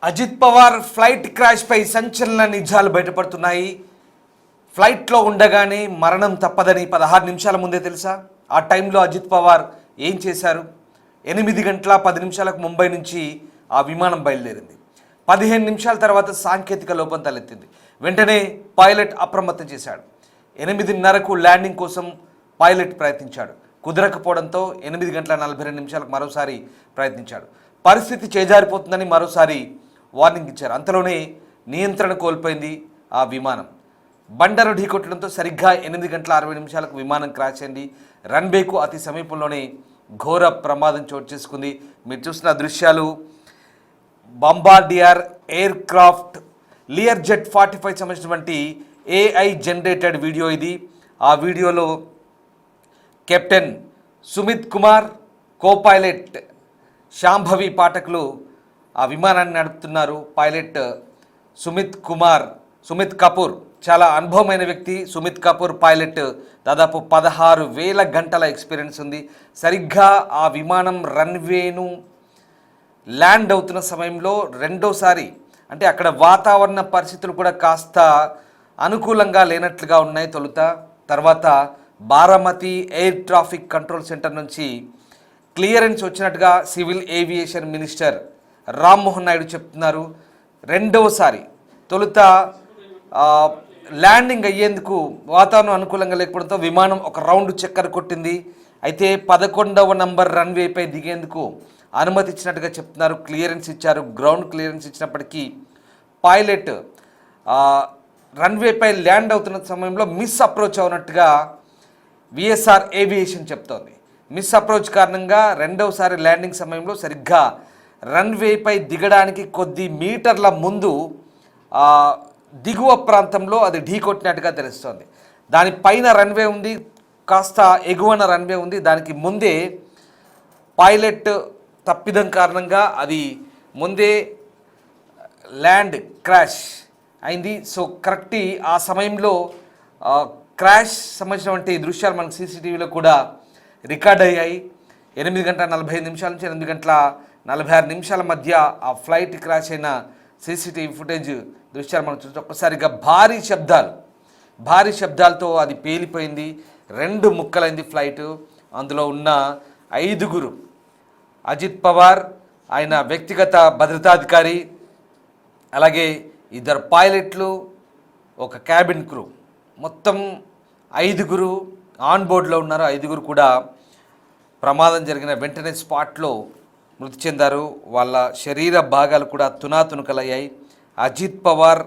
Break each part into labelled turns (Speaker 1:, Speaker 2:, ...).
Speaker 1: Ajit Pawar flight క్రాష్పై సంచలన నిజాలు బయటపడుతున్నాయి. ఫ్లైట్లో ఉండగానే మరణం తప్పదని 16 నిమిషాల ముందే తెలుసా? ఆ టైంలో అజిత్ పవార్ ఏం చేశారు? 8 గంటల 10 నిమిషాలకు ముంబై నుంచి ఆ విమానం బయలుదేరింది. 15 నిమిషాల తర్వాత సాంకేతిక లోపం తలెత్తింది. వెంటనే పైలట్ అప్రమత్తం చేశాడు. 8:30కు ల్యాండింగ్ కోసం పైలట్ ప్రయత్నించాడు. కుదరకపోవడంతో 8 గంటల 42 నిమిషాలకు మరోసారి ప్రయత్నించాడు. పరిస్థితి చేజారిపోతుందని మరోసారి వార్నింగ్ ఇచ్చారు. అంతలోనే నియంత్రణ కోల్పోయింది ఆ విమానం. బండను ఢీకొట్టడంతో సరిగ్గా 8 గంటల 60 నిమిషాలకు విమానం క్రాష్ అయింది. రన్వేకు అతి సమీపంలోనే ఘోర ప్రమాదం చోటు చేసుకుంది. మీరు చూసిన దృశ్యాలు bombardier air craft Lear jet 45 సంబంధించినటువంటి AI జనరేటెడ్ వీడియో ఇది. ఆ వీడియోలో captain Sumit Kumar, co pilot Shambhavi పాఠకులు ఆ విమానాన్ని నడుపుతున్నారు. పైలట్ సుమిత్ కపూర్ చాలా అనుభవమైన వ్యక్తి. సుమిత్ కపూర్ పైలట్ దాదాపు 16,000 గంటల ఎక్స్పీరియన్స్ ఉంది. సరిగ్గా ఆ విమానం రన్వేను ల్యాండ్ అవుతున్న సమయంలో రెండోసారి అంటే అక్కడ వాతావరణ పరిస్థితులు కూడా కాస్త అనుకూలంగా లేనట్లుగా ఉన్నాయి తర్వాత Baramati air traffic control centre నుంచి క్లియరెన్స్ వచ్చినట్టుగా civil aviation minister Rammohan Naidu చెప్తున్నారు. రెండవసారి ల్యాండింగ్ అయ్యేందుకు వాతావరణం అనుకూలంగా లేకపోవడంతో విమానం ఒక రౌండ్ చక్కర్ కొట్టింది. అయితే 11వ నంబర్ రన్వేపై దిగేందుకు అనుమతి ఇచ్చినట్టుగా చెప్తున్నారు. క్లియరెన్స్ ఇచ్చారు. గ్రౌండ్ క్లియరెన్స్ ఇచ్చినప్పటికీ పైలట్ రన్వేపై ల్యాండ్ అవుతున్న సమయంలో మిస్ అప్రోచ్ అవునట్టుగా విఎస్ఆర్ ఏవియేషన్ చెప్తోంది. మిస్ అప్రోచ్ కారణంగా రెండవసారి ల్యాండింగ్ సమయంలో సరిగ్గా రన్వేపై దిగడానికి కొద్ది మీటర్ల ముందు దిగువ ప్రాంతంలో అది ఢీకొట్టినట్టుగా తెలుస్తోంది. దానిపైన రన్వే ఉంది, కాస్త ఎగువన రన్వే ఉంది. దానికి ముందే పైలట్ తప్పిదం కారణంగా అది ముందే ల్యాండ్ క్రాష్ అయింది. సో కరెక్ట్ ఆ సమయంలో క్రాష్ సంబంధించినటువంటి దృశ్యాలు మనకు సీసీటీవీలో కూడా రికార్డ్ అయ్యాయి. 8 గంటల 45 నిమిషాల నుంచి 8 గంటల 46 నిమిషాల మధ్య ఆ ఫ్లైట్ క్రాష్ అయిన సీసీటీవీ ఫుటేజ్ దృశ్యాలు మనం చూస్తే ఒక్కసారిగా భారీ శబ్దాలతో అది పేలిపోయింది. 2 ముక్కలైంది ఫ్లైట్. అందులో ఉన్న 5 అజిత్ పవార్, ఆయన వ్యక్తిగత భద్రతాధికారి, అలాగే 2 పైలట్లు, ఒక క్యాబిన్ క్రూ, మొత్తం 5 ఆన్ బోర్డులో ఉన్నారు. 5 కూడా ప్రమాదం జరిగిన వెంటనే స్పాట్లో మృతి చెందారు. వాళ్ళ శరీర భాగాలు కూడా తునాతునకలయ్యాయి. అజిత్ పవార్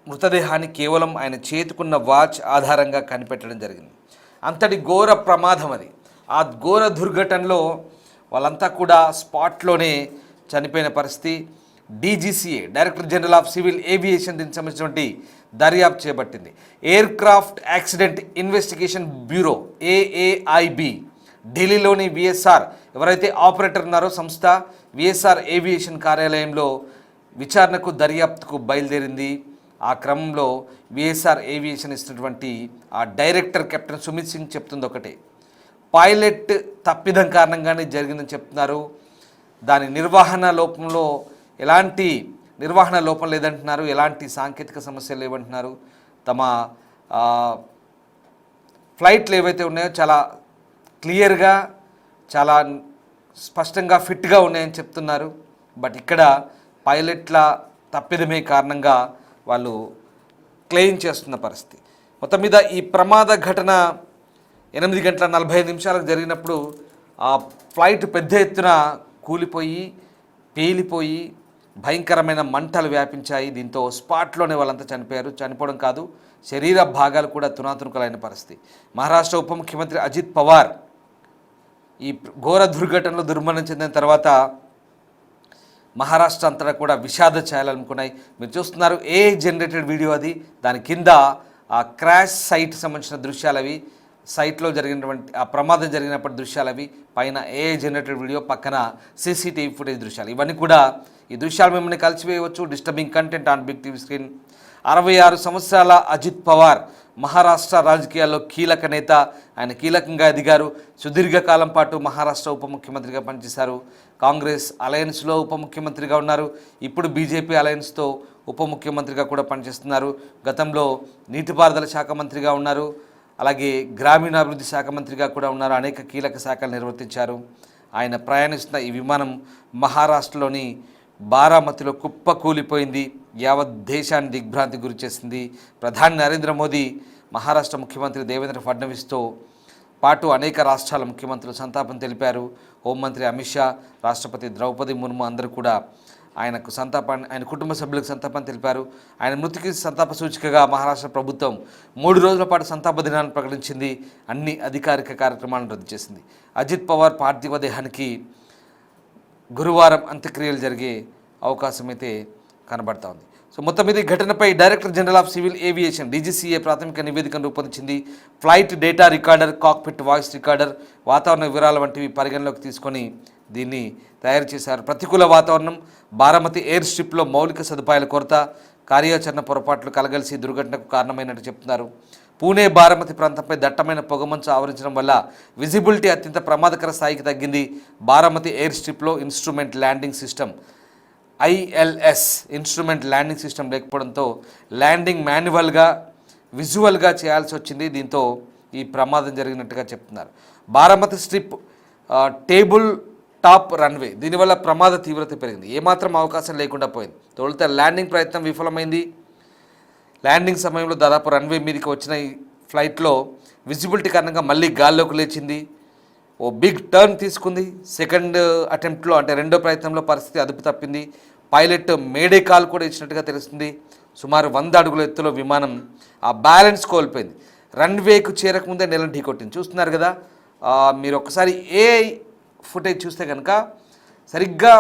Speaker 1: మృతదేహాన్ని కేవలం ఆయన చేతుకున్న వాచ్ ఆధారంగా కనిపెట్టడం జరిగింది. అంతటి ఘోర ప్రమాదం అది. ఆ ఘోర దుర్ఘటనలో వాళ్ళంతా కూడా స్పాట్లోనే చనిపోయిన పరిస్థితి. DGCA director general of civil aviation దీనికి సంబంధించినటువంటి దర్యాప్తు చేపట్టింది. Air craft accident investigation bureau AAIB ఢిల్లీలోని విఎస్ఆర్ ఎవరైతే ఆపరేటర్ ఉన్నారో సంస్థ విఎస్ఆర్ ఏవియేషన్ కార్యాలయంలో విచారణకు దర్యాప్తుకు బయలుదేరింది. ఆ క్రమంలో విఎస్ఆర్ ఏవియేషన్ ఇస్తున్నటువంటి ఆ డైరెక్టర్ కెప్టెన్ సుమిత్ సింగ్ చెప్తుంది ఒకటే, పైలట్ తప్పిదం కారణంగానే జరిగిందని చెప్తున్నారు. దాని నిర్వహణ లోపం లేదంటున్నారు. ఎలాంటి సాంకేతిక సమస్యలు లేవంటున్నారు. తమ ఫ్లైట్లు ఏవైతే ఉన్నాయో చాలా క్లియర్గా, చాలా స్పష్టంగా ఫిట్గా ఉన్నాయని చెప్తున్నారు. బట్ ఇక్కడ పైలట్ల తప్పిదమే కారణంగా వాళ్ళు క్లెయిమ్ చేస్తున్న పరిస్థితి. మొత్తం మీద ఈ ప్రమాద ఘటన 8 గంటల 45 నిమిషాలకు జరిగినప్పుడు ఆ ఫ్లైట్ పెద్ద ఎత్తున కూలిపోయి పేలిపోయి భయంకరమైన మంటలు వ్యాపించాయి. దీంతో స్పాట్లోనే వాళ్ళంతా చనిపోయారు. చనిపోవడం కాదు, శరీర భాగాలు కూడా తునాతునకలైన పరిస్థితి. మహారాష్ట్ర ఉప ముఖ్యమంత్రి అజిత్ పవార్ ఈ ఘోర దుర్ఘటనలో దుర్మరణం చెందిన తర్వాత మహారాష్ట్ర అంతటా కూడా విషాద ఛాయలనుకున్నాయి. మీరు చూస్తున్నారు AI జనరేటెడ్ వీడియో అది. దాని కింద ఆ క్రాష్ సైట్ సంబంధించిన దృశ్యాలు అవి, సైట్లో జరిగినటువంటి ఆ ప్రమాదం జరిగినప్పటి దృశ్యాలు అవి, పైన AI జనరేటెడ్ వీడియో, పక్కన CCTV ఫుటేజ్ దృశ్యాలు. ఇవన్నీ కూడా ఈ దృశ్యాలు మిమ్మల్ని కలిసివేయవచ్చు. Disturbing content on big TV screen. 66 సంవత్సరాల అజిత్ పవార్ మహారాష్ట్ర రాజకీయాల్లో కీలక నేత. ఆయన కీలకంగా ఎదిగారు. సుదీర్ఘకాలం పాటు మహారాష్ట్ర ఉప ముఖ్యమంత్రిగా పనిచేశారు. కాంగ్రెస్ అలయన్స్లో ఉప ముఖ్యమంత్రిగా ఉన్నారు. ఇప్పుడు బీజేపీ అలయన్స్తో ఉప ముఖ్యమంత్రిగా కూడా పనిచేస్తున్నారు. గతంలో నీటిపారుదల శాఖ మంత్రిగా ఉన్నారు. అలాగే గ్రామీణాభివృద్ధి శాఖ మంత్రిగా కూడా ఉన్నారు. అనేక కీలక శాఖలు నిర్వర్తించారు. ఆయన ప్రయాణిస్తున్న ఈ విమానం మహారాష్ట్రలోని బారామతిలో కుప్పకూలిపోయింది. యావత్ దేశాన్ని దిగ్భ్రాంతి గురి చేసింది. ప్రధాని నరేంద్ర మోదీ, మహారాష్ట్ర ముఖ్యమంత్రి దేవేంద్ర ఫడ్నవీస్తో పాటు అనేక రాష్ట్రాల ముఖ్యమంత్రులు సంతాపం తెలిపారు. హోంమంత్రి అమిత్ షా, రాష్ట్రపతి ద్రౌపది ముర్ము అందరూ కూడా ఆయన కుటుంబ సభ్యులకు సంతాపం తెలిపారు. ఆయన మృతికి సంతాప సూచికగా మహారాష్ట్ర ప్రభుత్వం 3 రోజుల పాటు సంతాప దినాన్ని ప్రకటించింది. అన్ని అధికారిక కార్యక్రమాలను రద్దు చేసింది. అజిత్ పవార్ పార్థివ దేహానికి గురువారం అంత్యక్రియలు జరిగే అవకాశం అయితే కనబడతా ఉంది. సో మొత్తం మీద ఘటనపై director general of civil aviation DGCA ప్రాథమిక నివేదికను రూపొందించింది. Flight data recorder, cockpit voice recorder, వాతావరణ వివరాల వంటివి పరిగణలోకి తీసుకొని దీన్ని తయారు చేశారు. ప్రతికూల వాతావరణం, బారామతి ఎయిర్ స్ట్రిప్లో మౌలిక సదుపాయాల కొరత, కార్యాచరణ పొరపాట్లు కలగలిసి దుర్ఘటనకు కారణమైనట్టు చెప్తున్నారు. పూణే బారామతి ప్రాంతంపై దట్టమైన పొగమంచు ఆవరించడం వల్ల విజిబిలిటీ అత్యంత ప్రమాదకర స్థాయికి తగ్గింది. బారామతి ఎయిర్ స్ట్రిప్లో instrument landing system ILS instrument landing system లేకపోవడంతో ల్యాండింగ్ విజువల్గా చేయాల్సి వచ్చింది. దీంతో ఈ ప్రమాదం జరిగినట్టుగా చెప్తున్నారు. Baramati strip table top runway, దీనివల్ల ప్రమాద తీవ్రత పెరిగింది. ఏమాత్రం అవకాశం లేకుండా పోయింది. తొలుత ల్యాండింగ్ ప్రయత్నం విఫలమైంది. ల్యాండింగ్ సమయంలో దాదాపు రన్వే మీదకి వచ్చిన ఈ ఫ్లైట్లో విజిబిలిటీ కారణంగా మళ్ళీ గాల్లోకి లేచింది. ఓ బిగ్ టర్న్ తీసుకుంది. సెకండ్ అటెంప్ట్లో అంటే రెండో ప్రయత్నంలో పరిస్థితి అదుపు తప్పింది. పైలట్ మేడే కాల్ కూడా ఇచ్చినట్టుగా తెలుస్తుంది. సుమారు 100 అడుగుల ఎత్తులో విమానం ఆ బ్యాలెన్స్ కోల్పోయింది. రన్వేకు చేరకముందే నెలను ఢీకొట్టింది. చూస్తున్నారు కదా, మీరు ఒకసారి ఫుటేజ్ చూస్తే కనుక సరిగ్గా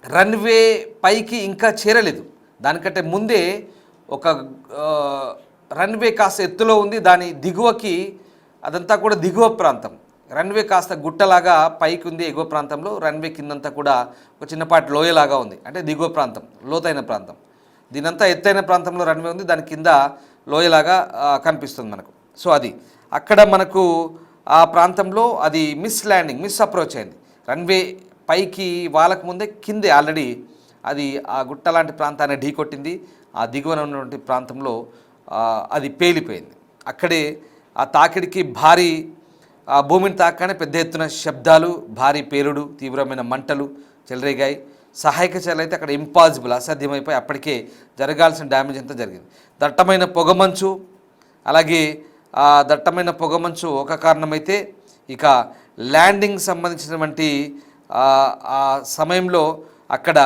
Speaker 1: రన్వే పైకి ఇంకా చేరలేదు. దానికంటే ముందే ఒక రన్వే కాస్త ఎత్తులో ఉంది. దాని దిగువకి అదంతా కూడా దిగువ ప్రాంతం. రన్వే కాస్త గుట్టలాగా పైకి ఉంది ఎగువ ప్రాంతంలో. రన్వే కిందంతా కూడా ఒక చిన్నపాటి లోయలాగా ఉంది. అంటే దిగువ ప్రాంతం, లోతైన ప్రాంతం. దీనంతా ఎత్తైన ప్రాంతంలో రన్వే ఉంది, దాని కింద లోయలాగా కనిపిస్తుంది మనకు. సో అది అక్కడ మనకు ఆ ప్రాంతంలో అది మిస్ అప్రోచ్ అయింది. రన్వే పైకి వాళ్ళకు ముందే కిందే ఆల్రెడీ అది ఆ గుట్ట లాంటి ప్రాంతాన్ని ఢీకొట్టింది. ఆ దిగువన ఉన్నటువంటి ప్రాంతంలో అది పేలిపోయింది. అక్కడే ఆ తాకిడికి భారీ భూమిని తాకగానే పెద్ద ఎత్తున శబ్దాలు, భారీ పేలుడు, తీవ్రమైన మంటలు చెలరేగాయి. సహాయక చర్యలు అయితే అక్కడ ఇంపాసిబుల్, అసాధ్యమైపోయి అప్పటికే జరగాల్సిన డ్యామేజ్ అంతా జరిగింది. దట్టమైన పొగమంచు, అలాగే ఆ దట్టమైన పొగమంచు ఒక కారణమైతే, ఇక ల్యాండింగ్ సంబంధించినటువంటి ఆ సమయంలో అక్కడ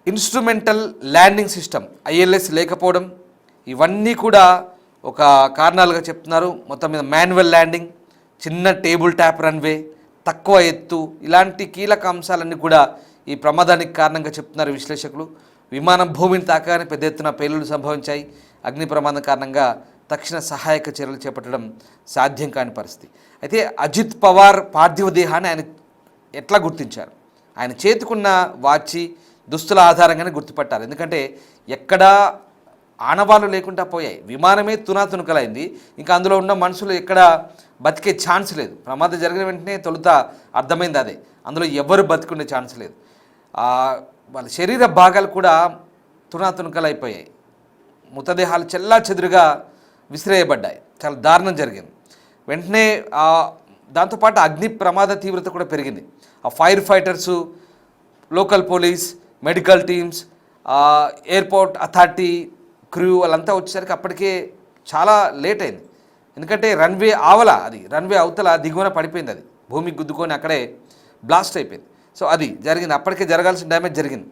Speaker 1: ఇన్స్ట్రుమెంటల్ ల్యాండింగ్ సిస్టమ్ ILS లేకపోవడం, ఇవన్నీ కూడా ఒక కారణాలుగా చెప్తున్నారు. మొత్తం మీద మాన్యువల్ ల్యాండింగ్, చిన్న టేబుల్ టాప్ రన్వే, తక్కువ ఎత్తు, ఇలాంటి కీలక అంశాలన్నీ కూడా ఈ ప్రమాదానికి కారణంగా చెప్తున్నారు విశ్లేషకులు. విమానం భూమిని తాకగానే పెద్ద ఎత్తున పేలుళ్లు సంభవించాయి. అగ్ని ప్రమాదం కారణంగా తక్షణ సహాయక చర్యలు చేపట్టడం సాధ్యం కాని పరిస్థితి. అయితే అజిత్ పవార్ పార్థివ దేహాన్ని ఆయన ఎట్లా గుర్తించారు? ఆయన చేతికున్న వాచి, దుస్తుల ఆధారంగానే గుర్తుపట్టారు. ఎందుకంటే ఎక్కడా ఆనవాళ్ళు లేకుండా పోయాయి. విమానమే తునాతునకలైంది. ఇంకా అందులో ఉన్న మనుషులు ఎక్కడ బతికే ఛాన్స్ లేదు. ప్రమాదం జరిగిన వెంటనే తొలుత అర్థమైంది అదే. అందులో ఎవరు బతికుండే ఛాన్స్ లేదు. వాళ్ళ శరీర భాగాలు కూడా తునాతునకలైపోయాయి. మృతదేహాలు చెల్లా చెదురుగా విసిరేయబడ్డాయి. చాలా దారుణం జరిగింది. వెంటనే దాంతోపాటు అగ్ని ప్రమాద తీవ్రత కూడా పెరిగింది. ఆ fire fighters, local police, medical teams, airport authority crew వాళ్ళంతా వచ్చేసరికి అప్పటికే చాలా లేట్ అయింది. ఎందుకంటే రన్వే రన్వే అవతల దిగువన పడిపోయింది. అది భూమికి గుద్దుకొని అక్కడే బ్లాస్ట్ అయిపోయింది. సో అది జరిగింది. అప్పటికే జరగాల్సిన డ్యామేజ్ జరిగింది.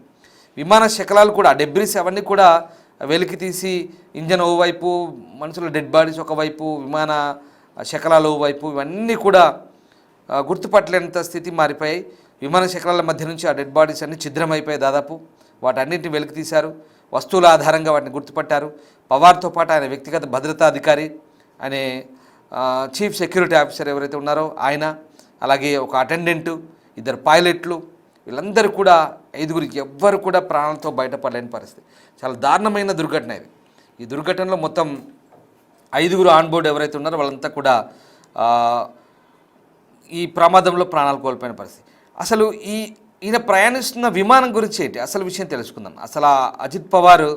Speaker 1: విమాన శకలాలు కూడా, డెబ్రిస్ అవన్నీ కూడా వెలికి తీసి ఇంజన్ ఓవైపు, మనుషుల డెడ్ బాడీస్ ఒకవైపు, విమాన శకలాలు ఓవైపు, ఇవన్నీ కూడా గుర్తుపట్టలేనంత స్థితి మారిపోయాయి. విమాన శకలాల మధ్య నుంచి ఆ డెడ్ బాడీస్ అన్నీ ఛిద్రమైపోయాయి. దాదాపు వాటన్నింటిని వెలికి తీశారు. వస్తువుల ఆధారంగా వాటిని గుర్తుపట్టారు. పవార్తో పాటు ఆయన వ్యక్తిగత భద్రతా అధికారి, ఆయన చీఫ్ సెక్యూరిటీ ఆఫీసర్ ఎవరైతే ఉన్నారో ఆయన, అలాగే ఒక అటెండెంటు, 2 పైలట్లు, వీళ్ళందరూ కూడా 5గురికి ఎవ్వరు కూడా ప్రాణాలతో బయటపడలేని పరిస్థితి. చాలా దారుణమైన దుర్ఘటన ఇది. ఈ దుర్ఘటనలో మొత్తం 5గురు ఆన్ బోర్డు ఎవరైతే ఉన్నారో వాళ్ళంతా కూడా ఆ, ఈ ప్రమాదంలో ప్రాణాలు కోల్పోయిన పరిస్థితి. అసలు ఈయన ప్రయాణిస్తున్న విమానం గురించి ఏంటి అసలు విషయం తెలుసుకుందాం. అసలు ఆ అజిత్ పవార్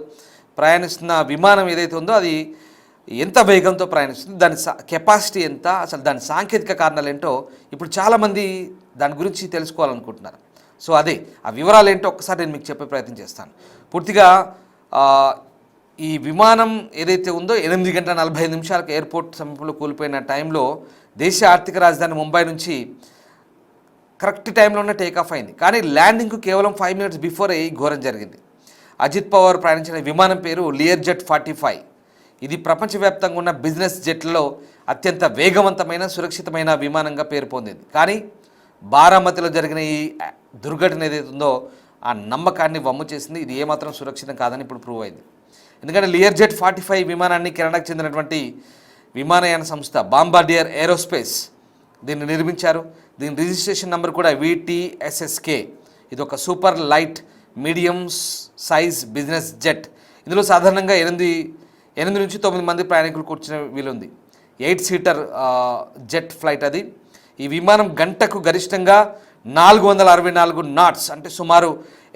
Speaker 1: ప్రయాణిస్తున్న విమానం ఏదైతే ఉందో అది ఎంత వేగంతో ప్రయాణిస్తుంది, దాని కెపాసిటీ ఎంత, అసలు దాని సాంకేతిక కారణాలు ఏంటో ఇప్పుడు చాలామంది దాని గురించి తెలుసుకోవాలనుకుంటున్నారు. సో అదే ఆ వివరాలు ఏంటో ఒక్కసారి నేను మీకు చెప్పే ప్రయత్నం చేస్తాను. పూర్తిగా ఈ విమానం ఏదైతే ఉందో 8 గంటల 45 నిమిషాలకు ఎయిర్పోర్ట్ సమీపంలో కూలిపోయిన టైంలో దేశ ఆర్థిక రాజధాని ముంబై నుంచి కరెక్ట్ టైంలోనే టేకాఫ్ అయింది. కానీ ల్యాండింగ్కు కేవలం 5 మినిట్స్ బిఫోర్ ఈ ఘోరం జరిగింది. అజిత్ పవార్ ప్రయాణించిన విమానం పేరు లియర్జెట్ 45. ఇది ప్రపంచవ్యాప్తంగా ఉన్న బిజినెస్ జెట్లలో అత్యంత వేగవంతమైన సురక్షితమైన విమానంగా పేరు పొందింది. కానీ బారామతిలో జరిగిన ఈ దుర్ఘటన ఏదైతే ఉందో ఆ నమ్మకాన్ని వమ్ము చేసింది. ఇది ఏమాత్రం సురక్షితం కాదని ఇప్పుడు ప్రూవ్ అయింది. ఎందుకంటే లియర్జెట్ 45 విమానాన్ని కెనడాకు చెందినటువంటి విమానయాన సంస్థ బాంబార్డియర్ ఏరోస్పేస్ దీన్ని నిర్మించారు. దీని రిజిస్ట్రేషన్ నెంబర్ కూడా VTSSK. ఇది ఒక super light medium size business jet. ఇందులో సాధారణంగా 8 నుంచి 9 మంది ప్రయాణికులు కూర్చునే వీలుంది. 8 సీటర్ జెట్ ఫ్లైట్ అది. ఈ విమానం గంటకు గరిష్టంగా 464 నాట్స్ అంటే సుమారు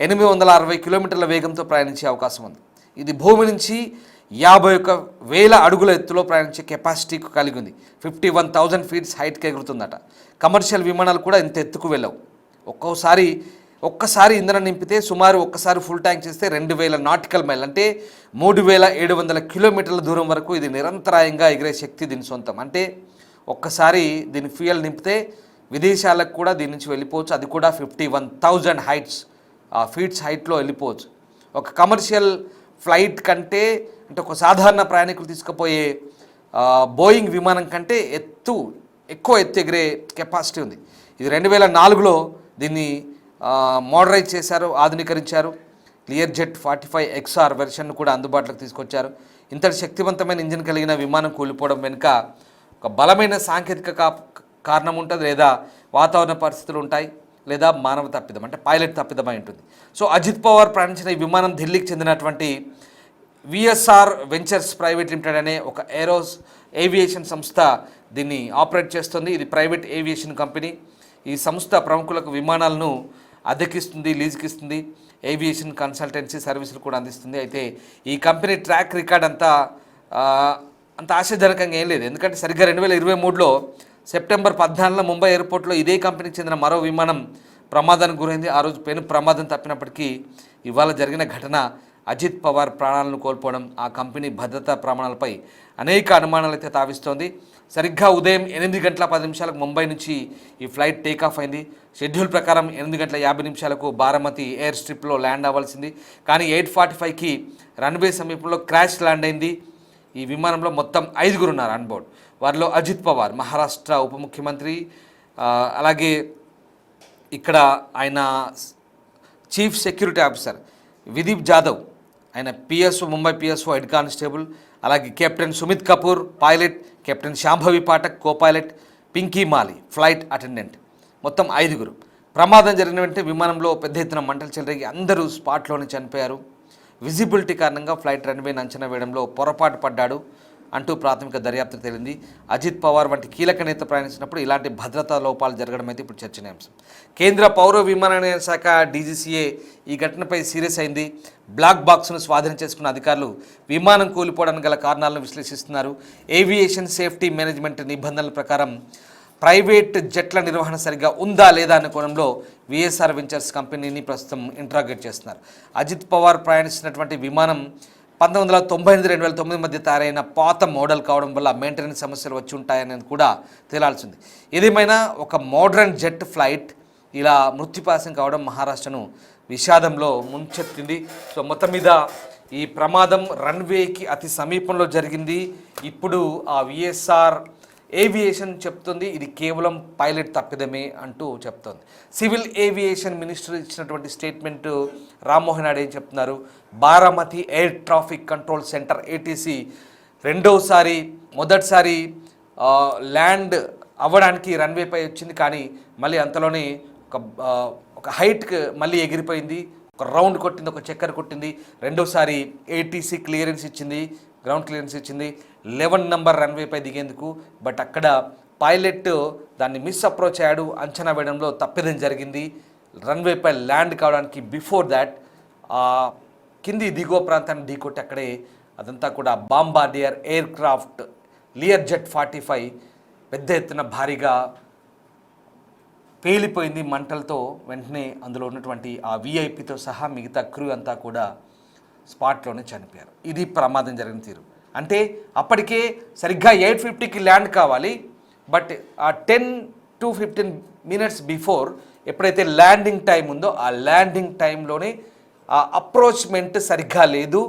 Speaker 1: 860 కిలోమీటర్ల వేగంతో ప్రయాణించే అవకాశం ఉంది. ఇది భూమి నుంచి 51,000 అడుగుల ఎత్తులో ప్రయాణించే కెపాసిటీకి కలిగి ఉంది. 51,000 ఫీట్స్ హైట్కి ఎగురుతుందట. కమర్షియల్ విమానాలు కూడా ఇంత ఎత్తుకు వెళ్ళవు. ఒక్కసారి ఇంధనం నింపితే సుమారు ఒక్కసారి ఫుల్ ట్యాంక్ చేస్తే 2,000 నాటికల్ మైల్ అంటే 3,700 కిలోమీటర్ల దూరం వరకు ఇది నిరంతరాయంగా ఎగిరే శక్తి దీని సొంతం. అంటే ఒక్కసారి దీని ఫ్యూయల్ నింపితే విదేశాలకు కూడా దీని నుంచి వెళ్ళిపోవచ్చు. అది కూడా 51,000 ఫీట్స్ హైట్లో వెళ్ళిపోవచ్చు. ఒక కమర్షియల్ ఫ్లైట్ కంటే అంటే ఒక సాధారణ ప్రయాణికులు తీసుకుపోయే బోయింగ్ విమానం కంటే ఎక్కువ ఎత్తు ఎగిరే కెపాసిటీ ఉంది. ఇది 2004లో దీన్ని మోడరైజ్ చేశారు, ఆధునీకరించారు. లియర్జెట్ 45 XR వెర్షన్ను కూడా అందుబాటులోకి తీసుకొచ్చారు. ఇంతటి శక్తివంతమైన ఇంజిన్ కలిగిన విమానం కూలిపోవడం వెనుక ఒక బలమైన సాంకేతిక కారణం ఉంటుంది, లేదా వాతావరణ పరిస్థితులు ఉంటాయి, లేదా మానవ తప్పిదం అంటే పైలట్ తప్పిదమై ఉంటుంది. సో అజిత్ పవార్ ప్రయాణించిన ఈ విమానం ఢిల్లీకి చెందినటువంటి VSR వెంచర్స్ ప్రైవేట్ లిమిటెడ్ అనే ఒక ఏవియేషన్ సంస్థ దీన్ని ఆపరేట్ చేస్తుంది. ఇది ప్రైవేట్ ఏవియేషన్ కంపెనీ. ఈ సంస్థ ప్రముఖులకు విమానాలను అద్దెకిస్తుంది, లీజుకి ఇస్తుంది, ఏవియేషన్ కన్సల్టెన్సీ సర్వీసులు కూడా అందిస్తుంది. అయితే ఈ కంపెనీ ట్రాక్ రికార్డ్ అంత ఆశాజనకంగా ఏం లేదు. ఎందుకంటే సరిగ్గా 2023లో సెప్టెంబర్ 14న ముంబై ఎయిర్పోర్ట్లో ఇదే కంపెనీకి చెందిన మరో విమానం ప్రమాదానికి గురైంది. ఆ రోజు పెను ప్రమాదం తప్పినప్పటికీ ఇవాళ జరిగిన ఘటన అజిత్ పవార్ ప్రాణాలను కోల్పోవడం ఆ కంపెనీ భద్రతా ప్రమాణాలపై అనేక అనుమానాలు అయితే తావిస్తోంది. సరిగ్గా ఉదయం 8 గంటల 10 నిమిషాలకు ముంబై నుంచి ఈ ఫ్లైట్ టేకాఫ్ అయింది. షెడ్యూల్ ప్రకారం 8 గంటల 50 నిమిషాలకు బారామతి ఎయిర్ స్ట్రిప్లో ల్యాండ్ అవ్వాల్సింది. కానీ 8:45కి రన్వే సమీపంలో క్రాష్ ల్యాండ్ అయింది. ఈ విమానంలో మొత్తం 5గురు ఉన్నారు ఆన్ బోర్డ్. వారిలో అజిత్ పవార్ మహారాష్ట్ర ఉప ముఖ్యమంత్రి, అలాగే ఇక్కడ ఆయన chief security officer Vidip Jadhav, ఆయన PSO Mumbai PSO head constable, అలాగే captain Sumit Kapoor pilot, captain Shambhavi Pathak co pilot, Pinky Mali flight attendant, మొత్తం 5గురు. ప్రమాదం జరిగిన వెంటనే విమానంలో పెద్ద ఎత్తున మంటలు చెలరేగి అందరూ స్పాట్లోనే చనిపోయారు. విజిబిలిటీ కారణంగా ఫ్లైట్ రన్వేని అంచనా వేయడంలో పొరపాటు పడ్డాడు అంటూ ప్రాథమిక దర్యాప్తు తేలింది. అజిత్ పవార్ వంటి కీలక నేత ప్రయాణించినప్పుడు ఇలాంటి భద్రతా లోపాలు జరగడం అయితే ఇప్పుడు చర్చనీయాంశం. కేంద్ర పౌర విమానయాన శాఖ DGCA ఈ ఘటనపై సీరియస్ అయింది. బ్లాక్ బాక్స్ను స్వాధీనం చేసుకున్న అధికారులు విమానం కూలిపోవడానికి గల కారణాలను విశ్లేషిస్తున్నారు. ఏవియేషన్ సేఫ్టీ మేనేజ్మెంట్ నిబంధనల ప్రకారం ప్రైవేట్ జెట్ల నిర్వహణ సరిగ్గా ఉందా లేదా అనే కోణంలో VSR వెంచర్స్ కంపెనీని ప్రస్తుతం ఇంట్రాగేట్ చేస్తున్నారు. అజిత్ పవార్ ప్రయాణిస్తున్నటువంటి విమానం 1998-2009 మధ్య తయారైన పాత మోడల్ కావడం వల్ల మెయింటెనెన్స్ సమస్యలు వచ్చి ఉంటాయనేది కూడా తేలాల్సింది. ఏదేమైనా ఒక మోడర్న్ జెట్ ఫ్లైట్ ఇలా మృత్యుపాసం కావడం మహారాష్ట్రను విషాదంలో ముంచెత్తింది. సో మొత్తం మీద ఈ ప్రమాదం రన్వేకి అతి సమీపంలో జరిగింది. ఇప్పుడు ఆ VSR ఏవియేషన్ చెప్తుంది ఇది కేవలం పైలట్ తప్పిదమే అంటూ చెప్తోంది. సివిల్ ఏవియేషన్ మినిస్టర్ ఇచ్చినటువంటి స్టేట్మెంట్ రామ్మోహన్ నాయుడు ఏం చెప్తున్నారు, Baramati air traffic control centre ATC మొదటిసారి ల్యాండ్ అవ్వడానికి రన్వేపై వచ్చింది. కానీ మళ్ళీ అంతలోనే ఒక హైట్కి మళ్ళీ ఎగిరిపోయింది, ఒక రౌండ్ కొట్టింది, ఒక చక్కర్ కొట్టింది. రెండోసారి ATC క్లియరెన్స్ ఇచ్చింది గ్రౌండ్ క్లియరెన్స్ ఇచ్చింది 11 నంబర్ రన్వేపై దిగేందుకు. బట్ అక్కడ పైలట్ దాన్ని మిస్ అప్రోచ్ అయ్యాడు, అంచనా వేయడంలో తప్పిదం జరిగింది. రన్వేపై ల్యాండ్ కావడానికి బిఫోర్ దాట్ కింది దిగువ ప్రాంతాన్ని ఢీకొట్టి అక్కడే అదంతా కూడా bombardier air craft Lear jet 45 పెద్ద ఎత్తున భారీగా పేలిపోయింది మంటలతో. వెంటనే అందులో ఉన్నటువంటి ఆ విఐపితో సహా మిగతా క్రూ అంతా కూడా స్పాట్లోనే చనిపోయారు. ఇది ప్రమాదం జరిగిన తీరు. అంటే అప్పటికే సరిగ్గా 8:50కి ల్యాండ్ కావాలి, బట్ ఆ 10 to 15 minutes బిఫోర్ ఎప్పుడైతే ల్యాండింగ్ టైం ఉందో ఆ ల్యాండింగ్ టైంలోనే ఆ అప్రోచ్మెంట్ సరిగ్గా లేదు.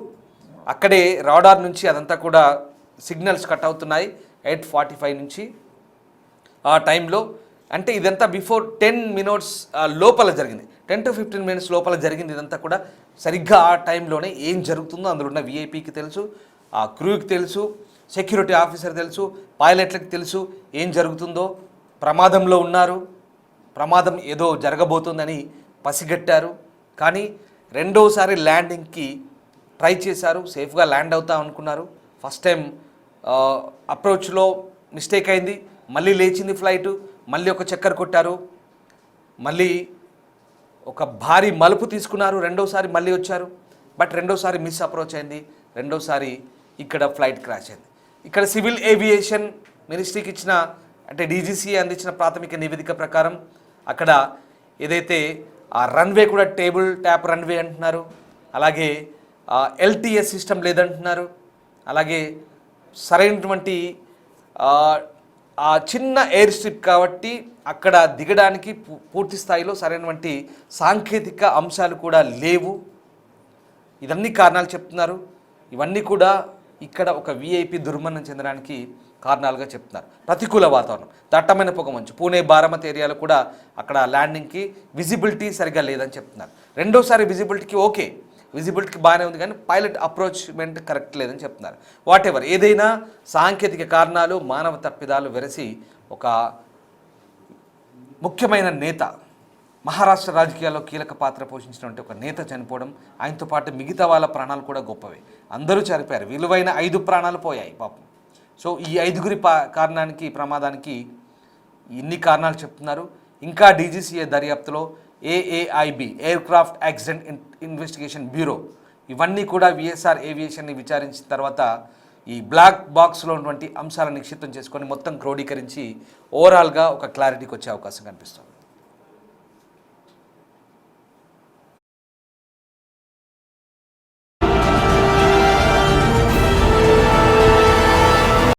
Speaker 1: అక్కడే రాడార్ నుంచి అదంతా కూడా సిగ్నల్స్ కట్ అవుతున్నాయి 8:45 నుంచి ఆ టైంలో. అంటే ఇదంతా బిఫోర్ 10 minutes లోపల జరిగింది, 10 to 15 minutes లోపల జరిగింది. ఇదంతా కూడా సరిగ్గా ఆ టైంలోనే ఏం జరుగుతుందో అందులో ఉన్న విఐపికి తెలుసు, ఆ క్రూకి తెలుసు, సెక్యూరిటీ ఆఫీసర్ తెలుసు, పైలట్లకు తెలుసు ఏం జరుగుతుందో. ప్రమాదంలో ఉన్నారు, ప్రమాదం ఏదో జరగబోతుందని పసిగట్టారు. కానీ రెండోసారి ల్యాండింగ్కి ట్రై చేశారు, సేఫ్గా ల్యాండ్ అవుతాం అనుకున్నారు. ఫస్ట్ టైం అప్రోచ్లో మిస్టేక్ అయింది, మళ్ళీ లేచింది ఫ్లైటు, మళ్ళీ ఒక చక్కర్ కొట్టారు, మళ్ళీ ఒక భారీ మలుపు తీసుకున్నారు, రెండోసారి మళ్ళీ వచ్చారు. బట్ రెండోసారి మిస్ అప్రోచ్ అయింది, రెండోసారి ఇక్కడ ఫ్లైట్ క్రాష్ అయింది. ఇక్కడ సివిల్ ఏవియేషన్ మినిస్ట్రీకి ఇచ్చిన అంటే డీజీసీ అందించిన ప్రాథమిక నివేదిక ప్రకారం అక్కడ ఏదైతే ఆ రన్వే కూడా టేబుల్ ట్యాప్ రన్వే అంటున్నారు, అలాగే ఎల్టీఎస్ సిస్టమ్ లేదంటున్నారు, అలాగే సరైనటువంటి ఆ చిన్న ఎయిర్ స్ట్రిప్ కాబట్టి అక్కడ దిగడానికి పూర్తి స్థాయిలో సరైనటువంటి సాంకేతిక అంశాలు కూడా లేవు. ఇవన్నీ కారణాలు చెప్తున్నారు. ఇవన్నీ కూడా ఇక్కడ ఒక విఐపి దుర్మరణం చెందడానికి కారణాలుగా చెప్తున్నారు. ప్రతికూల వాతావరణం, దట్టమైన పొగమంచు, పూణే బారామతి ఏరియాలో కూడా అక్కడ ల్యాండింగ్కి విజిబిలిటీ సరిగ్గా లేదని చెప్తున్నారు. రెండోసారి విజిబిలిటీకి ఓకే, విజిబిలిటీకి బాగానే ఉంది, కానీ పైలట్ అప్రోచ్మెంట్ కరెక్ట్ లేదని చెప్తున్నారు. వాట్ ఎవర్ ఏదైనా సాంకేతిక కారణాలు, మానవ తప్పిదాలు వెరసి ఒక ముఖ్యమైన నేత, మహారాష్ట్ర రాజకీయాల్లో కీలక పాత్ర పోషించినటువంటి ఒక నేత చనిపోవడం, ఆయనతో పాటు మిగతా వాళ్ళ ప్రాణాలు కూడా గొప్పవే. అందరూ చనిపోయారు, విలువైన 5 ప్రాణాలు పోయాయి పాపం. సో ఈ 5గురి కారణానికి, ప్రమాదానికి ఇన్ని కారణాలు చెప్తున్నారు. ఇంకా డీజీసీఏ దర్యాప్తులో AAIB air craft accident investigation bureau ఇవన్నీ కూడా విఎస్ఆర్ ఏవియేషన్ని విచారించిన తర్వాత ఈ బ్లాక్ బాక్స్లో ఉన్నటువంటి అంశాలను నిక్షిప్తం చేసుకొని మొత్తం క్రోడీకరించి ఓవరాల్గా ఒక క్లారిటీకి వచ్చే అవకాశం కనిపిస్తుంది.